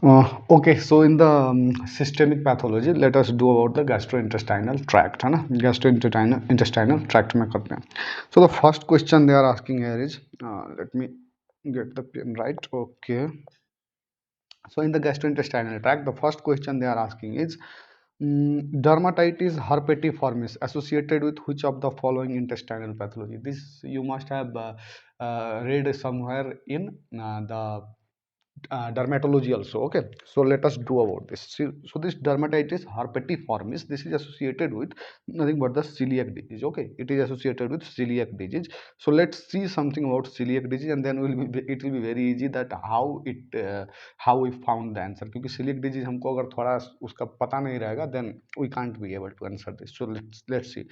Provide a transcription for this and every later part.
Okay, so in the systemic pathology, let us do about the gastrointestinal tract, है ना? Gastrointestinal tract में करते हैं. So the first question they are asking here is, let me get the pen right. Okay. So in the gastrointestinal tract, the first question they are asking is, dermatitis herpetiformis associated with which of the following intestinal pathology? This you must have read somewhere in the dermatology also. Okay, so let us do about this. So this dermatitis herpetiformis, this is associated with nothing but the celiac disease. Okay, it is associated with celiac disease. So let's see something about celiac disease, and then it will be very easy that how we found the answer. क्योंकि celiac disease हमको अगर थोड़ा उसका पता नहीं रहेगा, then we can't be able to answer this. So let's see.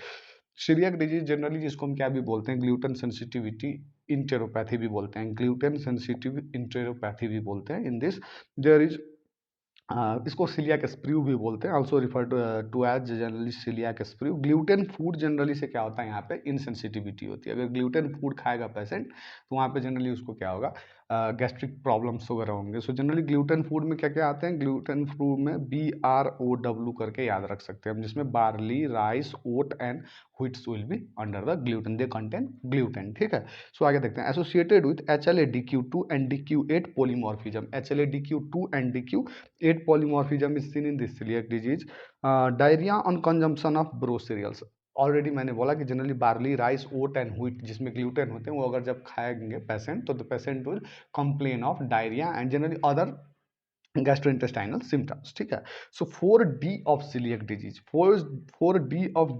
Celiac disease generally जिसको हम क्या भी बोलते हैं, ग्लूटेन सेंसिटिविटी इंटेरोपैथी भी बोलते हैं, ग्लूटेन सेंसिटिव इंटेरोपैथी भी बोलते हैं. इन दिस देयर इज इसको सीलियाक स्प्रू भी बोलते हैं, also refer to as generally celiac sprue. Gluten food generally से क्या होता है, यहाँ पे इनसेंसिटिविटी होती है. अगर ग्लूटेन फूड खाएगा पेशेंट तो वहाँ पे जनरली उसको क्या होगा, गैस्ट्रिक प्रॉब्लम्स वगैरह होंगे. सो जनरली ग्लूटेन फूड में क्या क्या आते हैं, ग्लूटेन फूड में BROW करके याद रख सकते हैं हम, जिसमें barley, rice, oat and wheats will be under the gluten, they contain gluten. ठीक है. सो आगे देखते हैं. Associated with HLA-DQ2 and DQ8 polymorphism. HLA-DQ2 and DQ8 polymorphism is seen in this celiac disease. Diarrhea on consumption of bro cereals. Already मैंने बोला कि generally barley, rice, oat and wheat जिसमें gluten होते हैं, वो अगर जब खाएंगे पेशेंट तो the patient will complain of diarrhoea and generally other gastrointestinal symptoms. ठीक है. So 4D of celiac disease, 4D of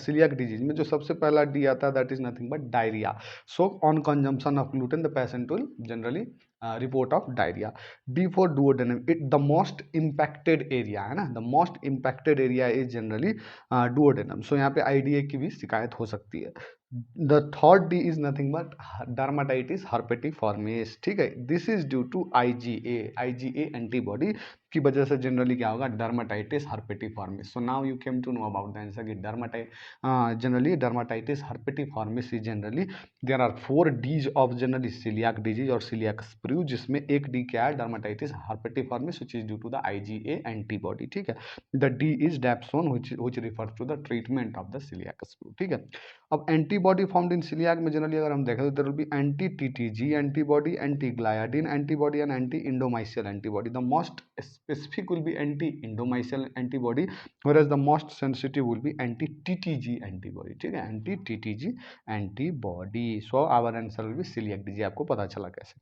celiac disease में जो सबसे पहला डी आता है that is nothing but diarrhoea. So on consumption of gluten the patient will generally report of diarrhoea. D for duodenum, it the most impacted area है ना, the most impacted area is generally duodenum. So यहाँ पे IDA की भी शिकायत हो सकती है. The third D is nothing but dermatitis herpetiformis. ठीक है. This is due to IgA antibody की वजह से जनरली क्या होगा, dermatitis herpetiformis. So now you came to know about the answer कि generally dermatitis herpetiformis is generally there are 4Ds of generally celiac disease और celiac sprue, जिसमें एक D क्या है, dermatitis herpetiformis, which is due to the IgA antibody. ठीक है. The D is dapsone which refers to the treatment of the celiac sprue. ठीक है. अब एंटीबॉडी फाउंड इन सीलियाक में जनरली अगर हम देखें तो there will be anti TTG antibody, anti gliadin antibody and anti endomysial antibody. The most specific will be anti-indomycin antibody, whereas the most sensitive will be anti-TTG antibody. ठीक है. anti-TTG antibody. So our answer will be celiac disease. आपको पता चला कैसे.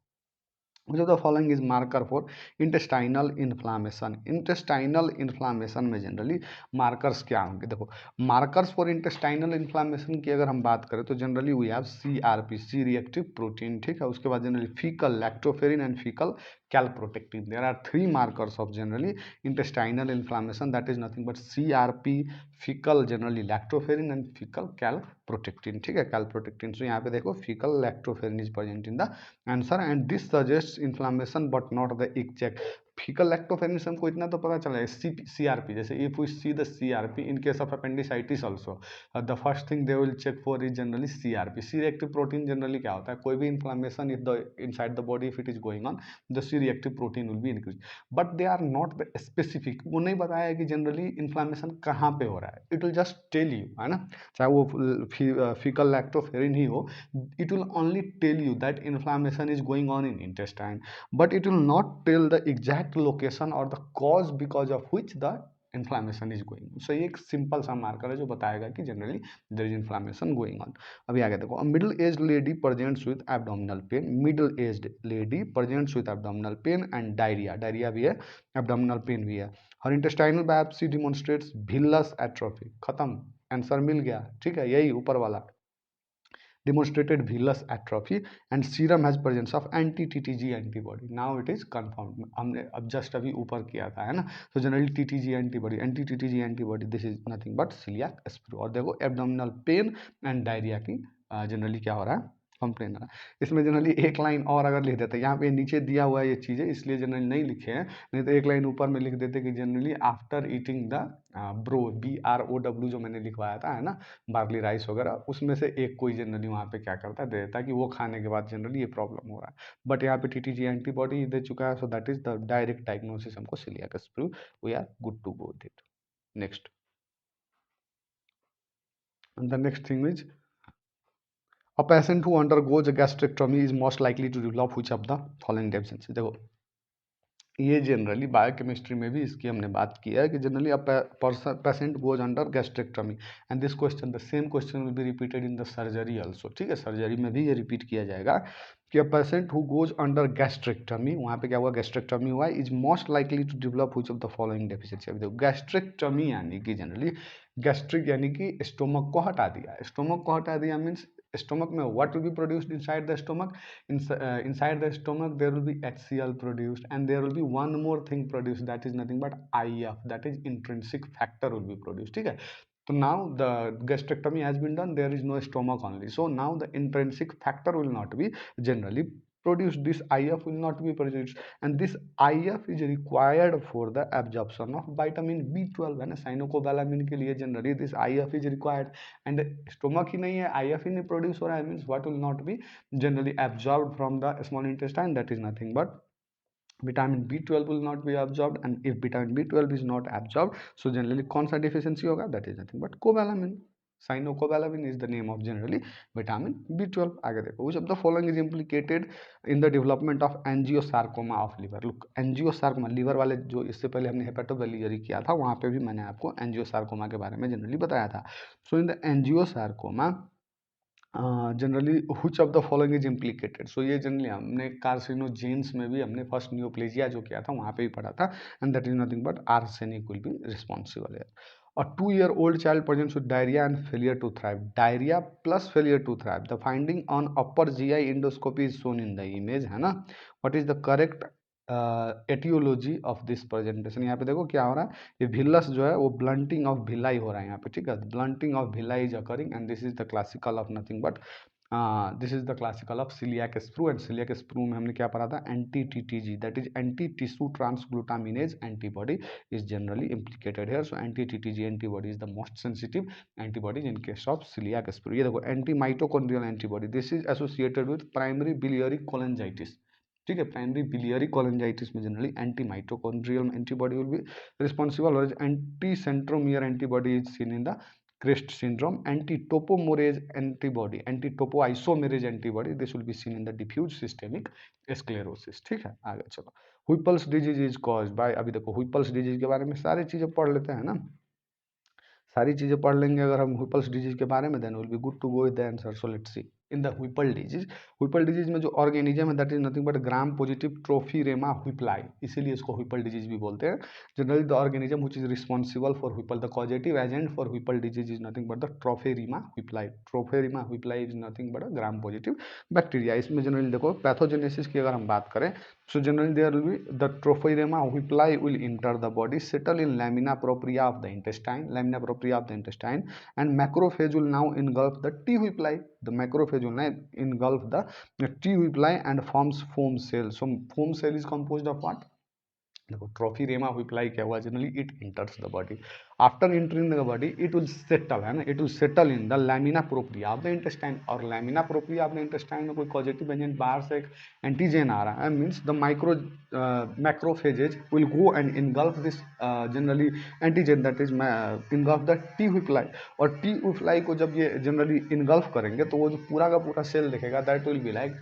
which of the following is marker for intestinal inflammation. intestinal inflammation में generally markers क्या होंगे, देखो मार्कर्स फॉर इंटेस्टाइनल इन्फ्लामेशन की अगर हम बात करें तो generally we have CRP, C reactive protein. ठीक है. उसके बाद generally faecal lactoferrin and faecal calprotectin. There are three markers of generally intestinal inflammation, that is nothing but CRP, fecal generally lactoferrin and fecal calprotectin. ठीक है. calprotectin. So यहाँ पे देखो fecal lactoferrin is present in the answer and this suggests inflammation but not the exact. Faecal lactoferrin से हमको इतना तो पता चला है, CRP, जैसे if we see the CRP in case of appendicitis also, the first thing they will check for is generally CRP. C reactive protein generally क्या होता है, कोई भी inflammation if the inside the body if it is going on, the C reactive protein will be increase, but they are not the specific. वो नहीं बताया है कि जनरली इन्फ्लामेशन कहाँ पे हो रहा है. It will just tell you, है ना, चाहे वो फीकल लैक्टोफेरिन ही हो, it will only tell you that inflammation is going on in intestine, but it will not tell the exact location or the cause because of which the inflammation is going on. So ये एक simple सा marker है जो बताएगा कि generally there is inflammation going on. अभी आगे देखो. Middle age lady presents with abdominal pain. Middle age lady presents with abdominal pain and diarrhoea भी है, एब्डोमिनल पेन भी है. Her intestinal biopsy demonstrates villous atrophy. खत्म, आंसर मिल गया. ठीक है. यही ऊपर वाला demonstrated villus atrophy and serum has presence of anti-TTG antibody. Now it is confirmed. हमने अब जस्ट अभी ऊपर किया था, है ना. so generally TTG antibody, anti-TTG antibody, this is nothing but celiac sprue. और देखो abdominal pain and diarrhea की जनरली क्या हो रहा है, कंप्लेनर है। इसमें जनरली एक लाइन और अगर लिख देते, यहाँ पे नीचे दिया हुआ है ये चीज़ें इसलिए जनरली नहीं लिखे हैं, नहीं तो एक लाइन ऊपर में लिख देते कि generally after eating the bro, BROW जो मैंने लिखवाया था, है ना, बार्ली राइस वगैरह, उसमें से एक कोई जनरली वहाँ पे क्या करता है, दे देता है कि वो खाने के बाद जनरली ये प्रॉब्लम हो रहा है। बट यहाँ पे TTG एंटीबॉडी दे चुका है, so that is the direct diagnosis हमको coeliac sprue, we are good to go with it. Next, the next thing is a patient who undergoes a gastrectomy is most likely to develop which of the following deficiency। देखो ये generally biochemistry में भी इसकी हमने बात की है कि generally a patient goes under gastrectomy, and this question, the same question will be repeated in the surgery also. ठीक है, सर्जरी में भी ये रिपीट किया जाएगा कि a patient who goes under gastrectomy, वहाँ पे क्या हुआ, गैस्ट्रेक्टमी हुआ, is most likely to develop which of the following deficiency. अभी देखो गैस्ट्रेक्टमी यानी कि जनरली गैस्ट्रिक यानी कि स्टोमक को हटा दिया, स्टोमक को हटा दिया मीन्स stomach में what will be produced inside the stomach, inside the stomach there will be HCl produced, and there will be one more thing produced, that is nothing but IF, that is intrinsic factor will be produced। ठीक है, so now the gastrectomy has been done, there is no stomach only, so now the intrinsic factor will not be generally produced, this IF will not be produced, and this IF is required for the absorption of vitamin B12 है ना, cyanocobalamin के लिए generally this IF is required, and stomach ही नहीं है, IF ही नहीं produce हो रहा है, means what will not be generally absorb from the small intestine, that is nothing but vitamin B12 will not be absorbed, and if vitamin B12 is not absorbed, so generally कौन सा deficiency होगा, that is nothing but cobalamin, cyanocobalamin is the name of generally vitamin B12। आगे देखो, which of the following is implicated in the development of angiosarcoma of liver। look, angiosarcoma liver वाले जो इससे पहले हमने हेपेटोबिलियरी किया था, वहाँ पे भी मैंने आपको एंजियोसार्कोमा के बारे में जनरली बताया था। So in the angiosarcoma generally which of the following is implicated, so ये जनरली हमने कार्सिनोजेन्स में भी हमने फर्स्ट नियोप्लेजिया जो किया था वहाँ पे भी पढ़ा था, and that is nothing but arsenic will be responsible है। A 2-year-old child presents with diarrhea and failure to thrive. Diarrhea plus failure to thrive. The finding on upper GI endoscopy is shown in the image, है ना। What is the correct aetiology of this presentation? यहाँ पे देखो क्या हो रहा है, ये भिलस जो है वो ब्लंटिंग ऑफ भिलाई हो रहा है यहाँ पे। ठीक है, blunting of villi is occurring, and this is the classical of nothing but this is the classical of coeliac sprue, and coeliac sprue में हमने क्या पढ़ा था, anti TTG, that is anti tissue transglutaminase antibody is generally implicated here. So anti TTG antibody is the most sensitive antibodies in case of coeliac sprue. ये देखो anti mitochondrial antibody, this is associated with primary biliary cholangitis. ठीक है, primary biliary cholangitis में generally anti mitochondrial antibody will be responsible, और anti centromere antibody is seen in the CREST syndrome, anti topoisomerase antibody, anti topoisomerase antibody, this will be seen in the diffuse systemic sclerosis. ठीक है, आगे चलो, Whipple's disease is caused by, अभी देखो हुइपल्स disease के बारे में सारी चीजें पढ़ लेते हैं ना, सारी चीजें पढ़ लेंगे अगर हम हुइपल्स डिजीज के बारे में, then will be good to go with the answer. So let's see in the Whipple disease में जो ऑर्गेनिज्म है that is nothing but gram positive Tropheryma whipplei, इसीलिए इसको हुइपल डिजीज भी बोलते हैं। Generally the organism which is responsible for Whipple, the causative agent for Whipple disease is nothing but the Tropheryma whipplei. Tropheryma whipplei is nothing but a gram positive bacteria. इसमें generally देखो pathogenesis की अगर हम बात करें, so generally there will be the trophoderma whipple will enter the body, settle in lamina propria of the intestine, and macrophage will now engulf the T whipple. The macrophage will now engulf the T whipple and forms foam cell. So foam cell is composed of what? देखो ट्रोफीरेमा whipplei क्या हुआ, generally it enters the body, after entering the body it will settle, है ना, it will settle in the lamina propria of the intestine, और lamina propria of the intestine में कोई positive agent बाहर से एक एंटीजन आ रहा है, means the macrophages will go and engulf this generally antigen, that is engulf the T whipplei, और टी हुइपलाई को जब ये जनरली इनगल्फ करेंगे तो वो जो पूरा का पूरा सेल दिखेगा that will be like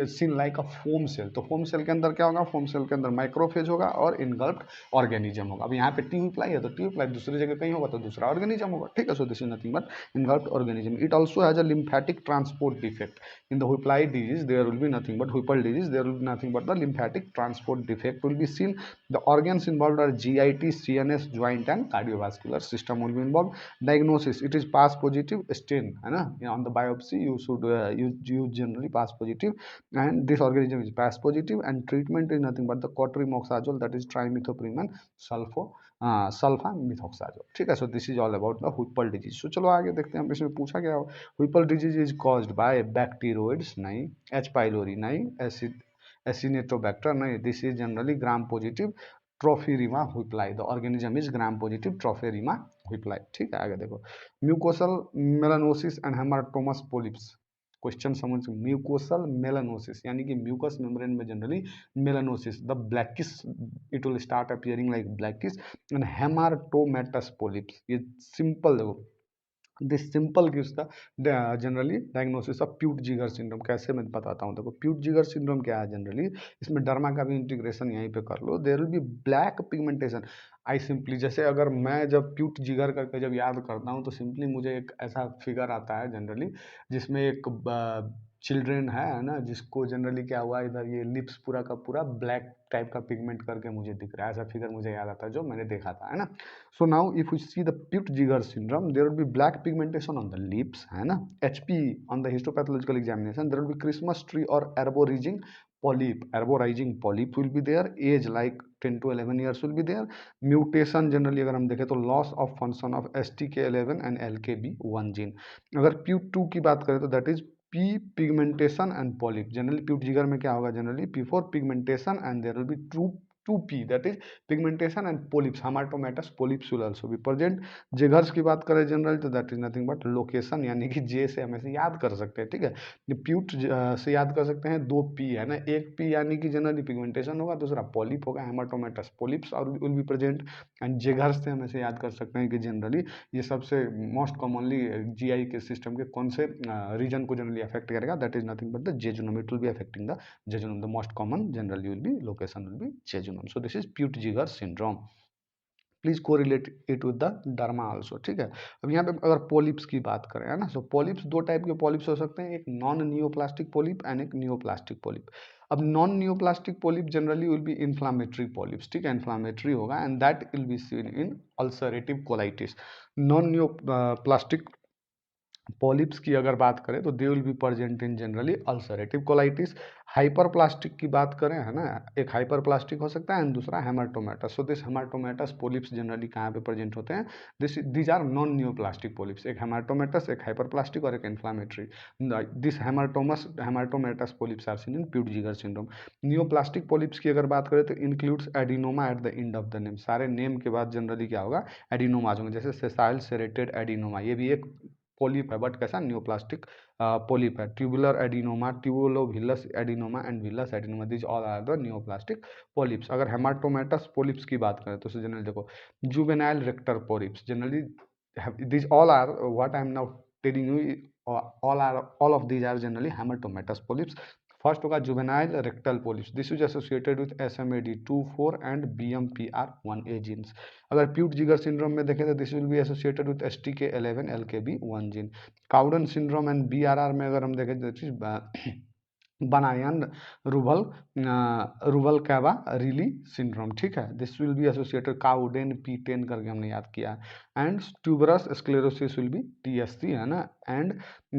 seen like a foam cell. तो फोम सेल के अंदर क्या होगा, फोम सेल के अंदर माइक्रोफेज होगा और इनगल्फ्ड ऑर्गेनिज्म होगा। अब यहाँ पे टी हुइपलाई है तो टी हुइपलाई दूसरी जगह कहीं होगा तो दूसरा ऑर्गेनिज्म होगा। ठीक है, so this is nothing but engulfed organism. It also has a lymphatic transport defect in the whipplei disease, there will be nothing but Whipple disease, there will be nothing but the lymphatic transport defect will be seen. The organs involved are GIT, CNS, joint and cardiovascular system will be involved. Diagnosis, it is pass positive stain, है ना, on the biopsy you should you generally pass positive, and this organism is pass positive, and treatment is nothing but the cotrimoxazole methoxazole, that is trimethoprim and sulfamethoxazole, ठीक है. So this is all about the Whipple disease. So चलो आगे देखते हैं हम इसमें पूछा गया. Whipple disease is caused by Bacteroides, नहीं. एच पाइलोरी, नहीं. एसिनेटोबैक्टर, नहीं. This is generally gram positive Tropheryma whipplei. The organism is gram positive Tropheryma whipplei, ठीक है. आगे देखो, mucosal melanosis and hamartomatous polyps. Question समझ, म्यूकोसल मेलानोसिस यानी कि म्यूकस मेम्ब्रेन में generally melanosis, the blackish, it will start appearing like blackish. And hamartomatous polyps, ये simple देखो, this simple gives the generally diagnosis of Peutz जिगर syndrome. कैसे मैं बताता हूँ. देखो, प्यूट जिगर सिंड्रोम क्या है जनरली, इसमें डर्मा का भी इंटीग्रेशन यहीं पे कर लो. There will be black pigmentation. I simply, जैसे अगर मैं जब प्यूट जिगर करके जब याद करता हूँ तो सिंपली मुझे एक ऐसा फिगर आता है जनरली, जिसमें एक चिल्ड्रेन है ना, जिसको जनरली क्या हुआ, इधर ये लिप्स पूरा का पूरा ब्लैक टाइप का पिगमेंट करके मुझे दिख रहा है. ऐसा फिगर मुझे याद आता है जो मैंने देखा था, है ना. So now if we see the Peutz-Jeghers syndrome, there will be black pigmentation on the lips, है ना. HP on the histopathological examination, there will be Christmas tree or arborizing polyp. Arborizing polyp will be there. Age like 10 to 11 years will be there. Mutation generally अगर हम देखें तो loss of function of STK11 and LKB1 gene. अगर Put2 की बात करें तो that is P pigmentation and polyp. Generally Peutz-Jeghers में क्या होगा, generally P4 pigmentation and there will be 2P, that is pigmentation and polyps. Hematomatous polyps will also be present. जिगर्स की बात करें जनरल तो that is nothing but location, यानी कि जे से हम ऐसे याद कर सकते हैं, ठीक है. प्यूट से याद कर सकते हैं, 2P है ना. एक P यानी कि जनरली पिगमेंटेशन होगा, दूसरा पॉलिप होगा, हेमाटोमेटस पॉलिप्स और विल बी प्रेजेंट. एंड जिगर्स से हम ऐसे याद कर सकते हैं कि जनरली ये सबसे मोस्ट कॉमनली जीआई के सिस्टम के कौन से रीजन को जनरली अफेक्ट करेगा, that is nothing but the jejunum. It will be affecting the jejunum. The most common generally will B location will be jejunum. So this is Peutz-Jeghers syndrome. Please correlate it with the derma also, ठीक है. अब यहाँ पे अगर polyps की बात करें, है ना, सो पोलिप्स दो टाइप के पोलिप्स हो सकते हैं, एक नॉन नियोप्लास्टिक पोलिप एंड एक नियोप्लास्टिक पोलिप. अब non neoplastic polyp generally will B inflammatory polyps, ठीक है, इन्फ्लामेटरी होगा and that will be seen in ulcerative colitis. Non neoplastic polyps की अगर बात करें तो they will be present in generally ulcerative colitis. Hyperplastic की बात करें, है ना, एक हाइपरप्लास्टिक हो सकता है एंड दूसरा hamartomatous. So this hamartomatous polyps generally कहाँ पे प्रेजेंट होते हैं, these are non neoplastic polyps. एक हेमाटोमेटस, एक हाइपरप्लास्टिक और एक inflammatory. This hamartomatous polyps are seen in Peutz-Jeghers syndrome. Neoplastic polyps की अगर बात करें तो includes adenoma at the end of the name. सारे नेम के बाद जनरली क्या होगा, एडिनोमा होंगे, जैसे सेसाइल सेरेटेड एडिनोमा, ये भी एक पोलिप है बट कैसा, नियोप्लास्टिक पोलिप है. Tubular adenoma, tubulovillous adenoma and villous adenoma, this all are the neoplastic polyps. अगर हेमाटोमेटस पोलिप्स की बात करें तो जनरली देखो, juvenile rectal polyps generally, this all are what I am now telling you, all of these are generally hematomatous polyps. First होगा juvenile rectal polyps. This is associated with SMAD24 and BMPR1A genes. अगर Peutz-Jeghers syndrome में देखें तो this will be associated with STK11 LKB1 gene. Cowden syndrome and BRR में अगर हम देखें तो बनायन रुबल कैवा रिली सिंड्रोम, ठीक है. This will be associated Cowden P10 करके हमने याद किया. And tuberous sclerosis will be TSC, है ना. And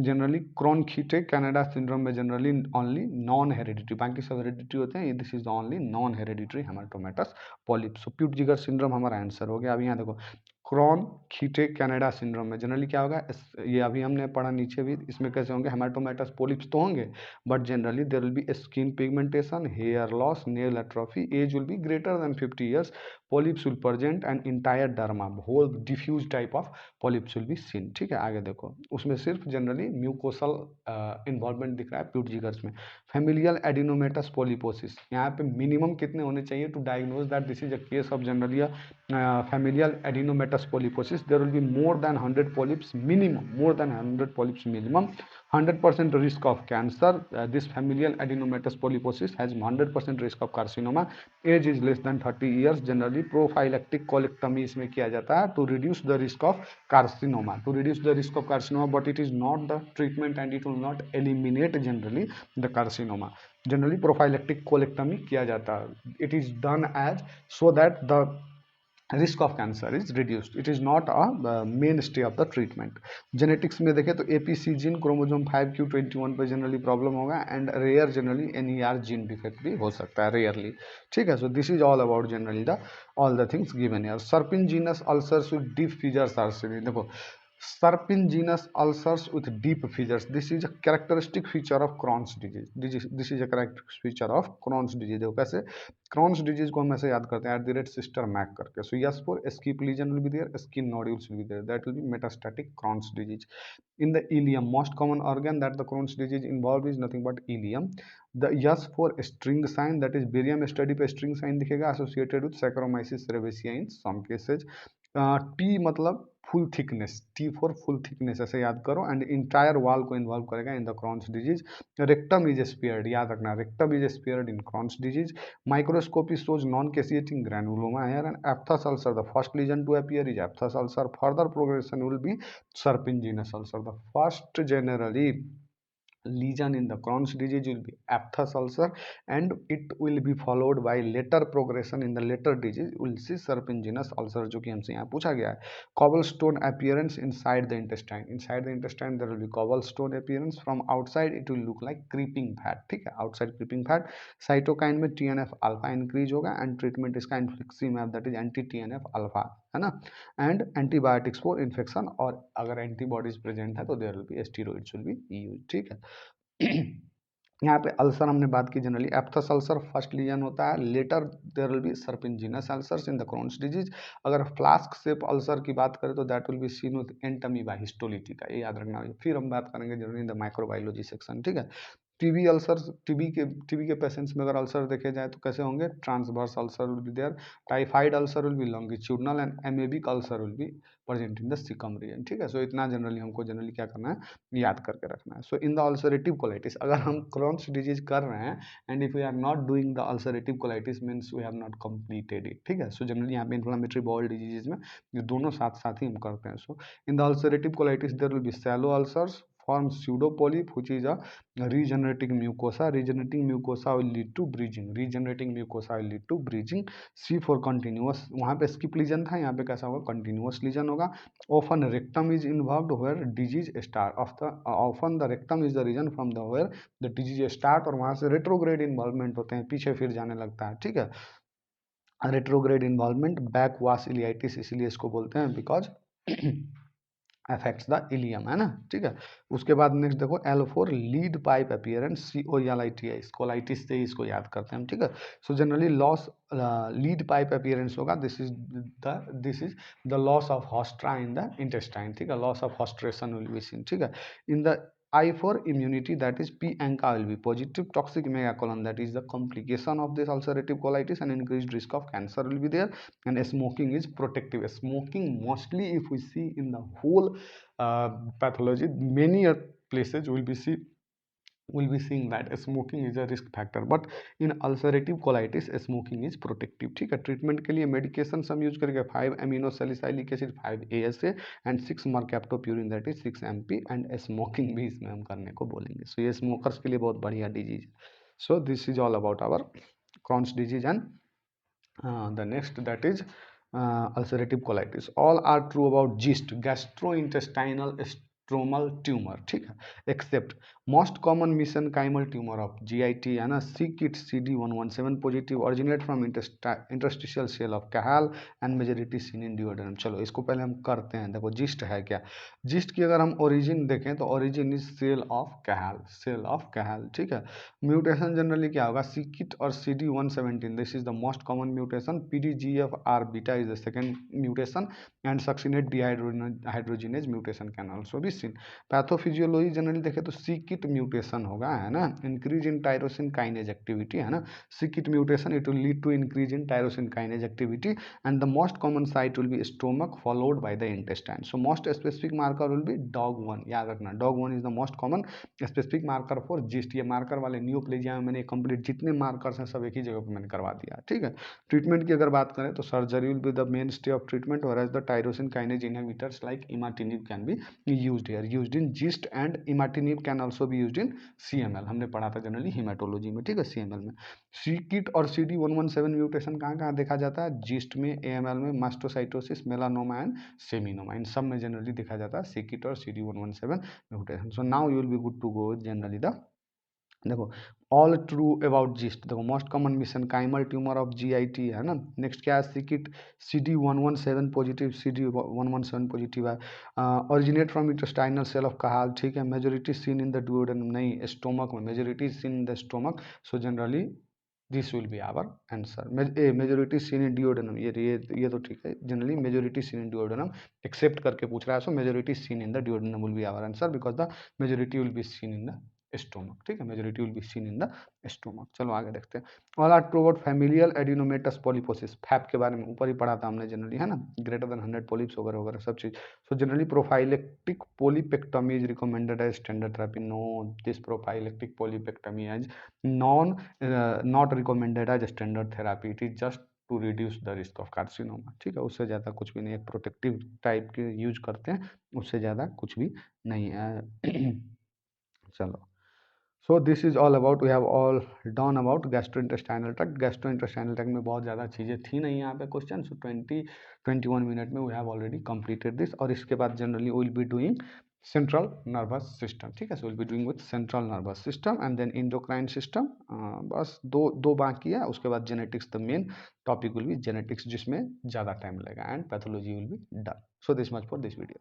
generally Cronkhite Canada syndrome में जनरली ओनली नॉन हेरेडिटरी, बाकी सब हेरेडिटरी होते हैं, this is the only non hereditary hamartomatous polyp. So Peutz-Jeghers syndrome हमारा आंसर हो गया. अब यहाँ देखो, क्रोनखीटे कनाडा सिंड्रोम में जनरली क्या होगा, ये अभी हमने पढ़ा नीचे भी, इसमें कैसे होंगे, हेमाटोमेटस पोलिप्स तो होंगे but generally there will be skin pigmentation, hair loss, nail atrophy, age will be greater than 50 years. Polyps will present and entire derma, whole diffuse type of polyps will be seen, ठीक है. आगे देखो, उसमें सिर्फ generally mucosal involvement दिख रहा है Peutz-Jeghers में. फेमिलियल एडिनोमेटस पोलिपोसिस, यहाँ पे मिनिमम कितने होने चाहिए to diagnose that this is a case of generally familial adenomatous polyposis. There will be more than 100 polyps minimum, more than 100 polyps minimum. 100% risk of cancer. This familial adenomatous polyposis has 100% risk of carcinoma. Age is less than 30 years. Generally prophylactic colectomy इसमें किया जाता है to reduce the risk of carcinoma, to reduce the risk of carcinoma, but it is not the treatment and it will not eliminate generally the carcinoma. Generally prophylactic colectomy किया जाता है. It is done as so that the risk of cancer is reduced, it is not a main stay of the treatment. Genetics में देखें तो APC gene chromosome 5q21 पर generally problem होगा, and rare generally NER gene defect भी हो सकता है rarely. ठीक है, so this is all about generally the all the things given here. Serpiginous ulcers with deep features are seen, देखो serpiginous ulcers with deep fissures, this is a characteristic feature of Crohn's disease, this is a characteristic feature of Crohn's disease। देखो कैसे Crohn's disease को हम ऐसे याद करते हैं @ sister mac करके। So yes, for skip lesion will be there, skin nodules will be there, that will be metastatic Crohn's disease। In the ileum, most common organ that the Crohn's disease involved is nothing but ileum। The yes for string sign, that is barium study पे string sign दिखेगा associated with Saccharomyces cerevisiae in some cases। T मतलब full thickness, T for full thickness ऐसे याद करो, and entire wall को involve करेगा in the Crohn's disease. Rectum is spared, याद रखना rectum is spared in Crohn's disease. Microscopy shows non-caseating granuloma here, and aphthous ulcer, the first lesion to appear is aphthous ulcer, further progression will be serpiginous ulcer। The first generally lesion in the Crohn's disease will be aphthous ulcer, and it will be followed by later progression in the later disease will see serpiginous ulcer, जो कि हमसे यहाँ पूछा गया है। cobblestone appearance inside the intestine, inside the intestine there will be cobblestone appearance, from outside it will look like creeping fat। ठीक है, outside creeping fat। cytokine में TNF alpha increase होगा, and treatment इसका infliximab, that is anti TNF alpha है ना, and antibiotics for infection, और अगर antibodies present है तो there will be steroids will be use. ठीक है, यहाँ पे अल्सर हमने बात की, generally aphthous ulcer first lesion होता है, later there will be serpiginous ulcers in the Crohn's disease. अगर फ्लास्क शेप अल्सर की बात करें तो that will be seen with Entamoeba histolytica, ये याद रखना। फिर हम बात करेंगे generally in the microbiology section. ठीक है, टीबी अल्सर, टीबी के पेशेंट्स में अगर अल्सर देखे जाए तो कैसे होंगे, transverse ulcer will be there, typhoid ulcer will be longitudinal, and amoebic ulcer will be present in the caecum region. ठीक है, सो इतना जनरली हमको जनरली क्या करना है, याद करके रखना है। So in the ulcerative colitis, अगर हम क्रॉन्स डिजीज कर रहे हैं and if we are not doing the ulcerative colitis means we have not completed it. ठीक है, सो जनरली यहाँ पे इन्फ्लेमेटरी बाउल डिजीज में ये दोनों साथ साथ ही हम करते हैं। So in the ulcerative colitis there will be shallow ulcers form pseudopolyp which is a regenerating mucosa, regenerating mucosa will lead to breaching, regenerating mucosa will lead to breaching। C for continuous, वहाँ पे skip lesion था, यहाँ पे कैसा होगा, continuous lesion होगा। often rectum is involved where disease start of the often the rectum is the region from the where the disease start, और वहाँ से retrograde involvement होते हैं, पीछे फिर जाने लगता है। ठीक है, retrograde involvement backwash ileitis इसीलिए इसको बोलते हैं बिकॉज अफेक्ट्स द इलियम, है ना। ठीक है, उसके बाद नेक्स्ट देखो L4 lead pipe appearance, COLITIS, colitis से इसको याद करते हैं हम। ठीक है, so generally loss lead pipe appearance होगा, this is the loss of haustra in the intestine. ठीक है, loss of haustration will be seen. ठीक है, in the I for immunity, that is P ANCA will be positive toxic megacolon, that is the complication of this ulcerative colitis, and increased risk of cancer will be there, and smoking is protective। Smoking mostly if we see in the whole pathology, many places will be seeing that smoking is a risk factor, but in ulcerative colitis smoking is protective। ठीक है, treatment के लिए medication हम use करेंगे 5 amino salicylic acid, 5 ASA, and 6 mercaptopurine, that is 6 MP, and smoking भी इसमें हम करने को बोलेंगे। सो ये स्मोकर्स के लिए बहुत बढ़िया disease. So this is all about our Crohn's disease, and the next, that is ulcerative colitis। all are true about GIST, gastrointestinal stromal tumor। ठीक है, except most common mesenchymal tumor of GIT है ना, CKIT CD117 positive, originate from interstitial cell of Cajal and majority seen in duodenum। चलो इसको पहले हम करते हैं। देखो जिस्ट है क्या, जिस्ट की अगर हम ओरिजिन देखें तो origin is cell of Cajal, cell of Cajal. ठीक है, म्यूटेशन जनरली क्या होगा, CKIT और CD117, this is the most common mutation. PDGFR beta is the second mutation, and succinate dehydrogenase mutation can also be seen. Pathophysiology generally देखें तो CKIT mutation होगा, है ना, increase in tyrosine kinase activity, है ना, CKIT mutation it will lead to increase in tyrosine kinase activity, and the most common site will be stomach followed by the intestine. So most specific marker will be DOG1, याद रखना DOG1 is the most common specific marker for gist. ये marker वाले neoplasia में मैंने complete जितने markers हैं सब एक ही जगह पर मैंने करवा दिया। ठीक है, ट्रीटमेंट की अगर बात करें तो surgery will be the main stay of treatment, और as the tyrosine kinase inhibitors like imatinib can be use. here used in GIST and imatinib can also be used in CML, हमने पढ़ा था generally haematology में, ठीक है, CML में। सी-किट और CD117 mutation कहाँ कहाँ देखा जाता है? GIST में, AML में, मास्टोसाइटोसिस, मेलानोमा एंड सेमिनोमा, इन सब में जनरली देखा जाता है सी-किट और CD117 mutation. So now you will be good to go generally the, देखो ऑल ट्रू अबाउट जिस्ट, देखो most common mesenchymal tumour of GIT है ना। नेक्स्ट क्या है? C kit CD117 positive, CD117 positive है। Originate from intestinal cell of Cajal, ठीक है। Majority seen in the duodenum, नहीं, स्टोमक में, majority seen in the stomach, so generally this will be our answer. Majority seen in duodenum, ये तो ठीक है, generally majority seen in duodenum except करके पूछ रहा है, so majority seen in the duodenum will be our answer because the majority will be seen in the stomach, ठीक है, majority will be seen in the stomach. चलो आगे देखते हैं। All are true about familial adenomatous polyposis, FAP के बारे में ऊपर ही पढ़ा था हमने जनरली, है ना, ग्रेटर देन 100 पॉलिप्स वगैरह वगैरह सब चीज। So generally prophylactic polypectomy is recommended as standard therapy, no, this prophylactic polypectomy as non not recommended as standard therapy, it is just to reduce the risk of carcinoma, ठीक है, उससे ज़्यादा कुछ भी नहीं, एक प्रोटेक्टिव टाइप के use करते हैं, उससे ज़्यादा कुछ भी नहीं है। चलो, so this is all about, we have all done about gastrointestinal tract. Gastrointestinal tract में बहुत ज़्यादा चीज़ें थी नहीं यहाँ पे क्वेश्चन, सो 21 मिनट में we have already completed this. और इसके बाद generally will be doing central nervous system, ठीक है, so will be doing with central nervous system and then endocrine system, बस दो बाकी है। उसके बाद genetics, the main topic will be genetics, जिसमें ज़्यादा टाइम लगेगा, and pathology will be done. So this much for this video.